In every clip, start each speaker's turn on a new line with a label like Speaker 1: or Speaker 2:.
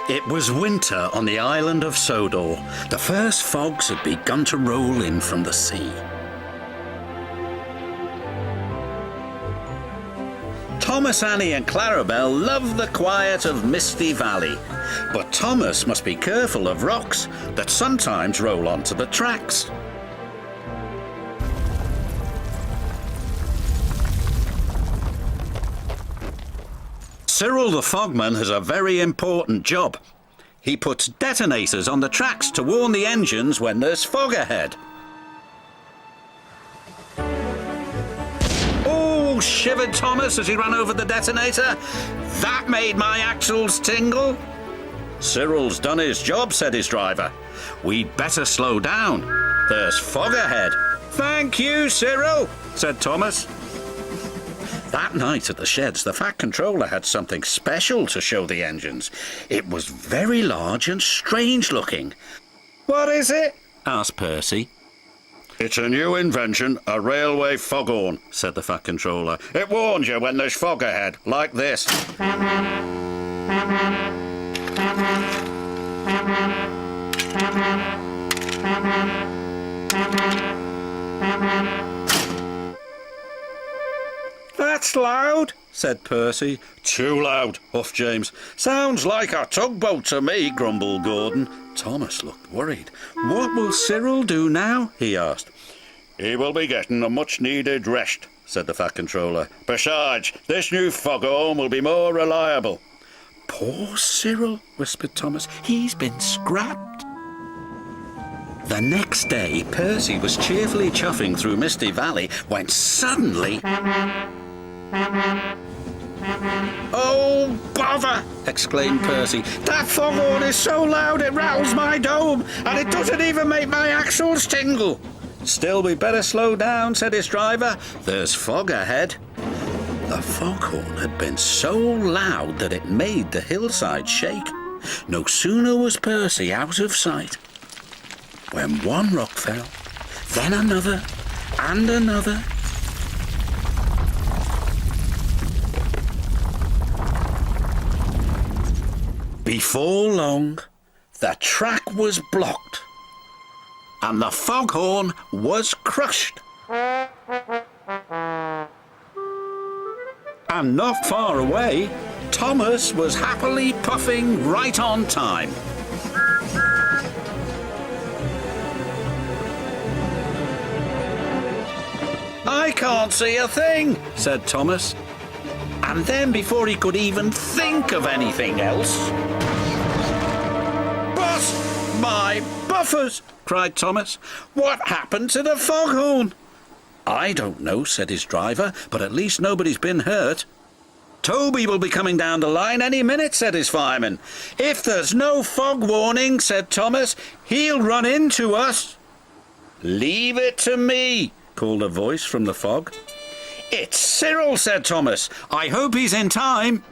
Speaker 1: It was winter on the island of Sodor. The first fogs had begun to roll in from the sea. Thomas, Annie and Clarabelle loved the quiet of Misty Valley, but Thomas must be careful of rocks that sometimes roll onto the tracks. Cyril the Fogman has a very important job. He puts detonators on the tracks to warn the engines when there's fog ahead. Oh, shivered Thomas as he ran over the detonator. That made my axles tingle. Cyril's done his job, said his driver. We'd better slow down. There's fog ahead. Thank you, Cyril, said Thomas. That night at the sheds, the Fat Controller had something special to show the engines. It was very large and strange looking. What is it? Asked Percy. It's a new invention, a railway foghorn, said the Fat Controller. It warns you when there's fog ahead, like this. That's loud, said Percy. Too loud, huffed James. Sounds like a tugboat to me, grumbled Gordon. Thomas looked worried. What will Cyril do now? He asked. He will be getting a much-needed rest, said the Fat Controller. Besides, this new foghorn will be more reliable. Poor Cyril, whispered Thomas. He's been scrapped. The next day, Percy was cheerfully chuffing through Misty Valley when suddenly... Oh, bother! Exclaimed Percy. That foghorn is so loud it rattles my dome, and it doesn't even make my axles tingle. Still, we'd better slow down, said his driver. There's fog ahead. The foghorn had been so loud that it made the hillside shake. No sooner was Percy out of sight when one rock fell, then another, and another. Before long, the track was blocked, and the foghorn was crushed. And not far away, Thomas was happily puffing right on time. I can't see a thing, said Thomas. And then, before he could even think of anything else... Bust my buffers, cried Thomas. What happened to the foghorn? I don't know, said his driver, but at least nobody's been hurt. Toby will be coming down the line any minute, said his fireman. If there's no fog warning, said Thomas, he'll run into us. Leave it to me, called a voice from the fog. It's Cyril, said Thomas. I hope he's in time.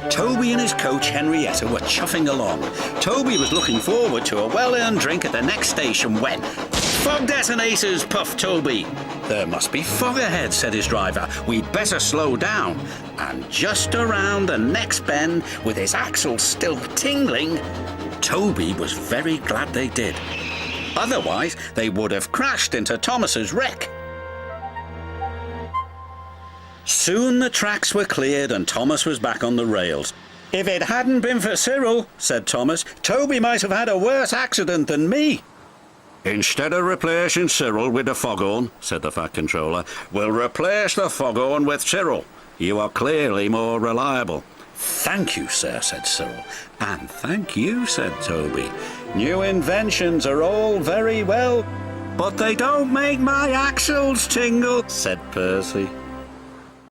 Speaker 1: Toby and his coach Henrietta were chuffing along. Toby was looking forward to a well-earned drink at the next station when... Fog detonators, puffed Toby. There must be fog ahead, said his driver. We'd better slow down. And just around the next bend, with his axles still tingling, Toby was very glad they did. Otherwise, they would have crashed into Thomas's wreck. Soon the tracks were cleared and Thomas was back on the rails. If it hadn't been for Cyril, said Thomas, Toby might have had a worse accident than me. Instead of replacing Cyril with the foghorn, said the Fat Controller, we'll replace the foghorn with Cyril. You are clearly more reliable. Thank you, sir, said Cyril. And thank you, said Toby. New inventions are all very well, but they don't make my axles tingle, said Percy.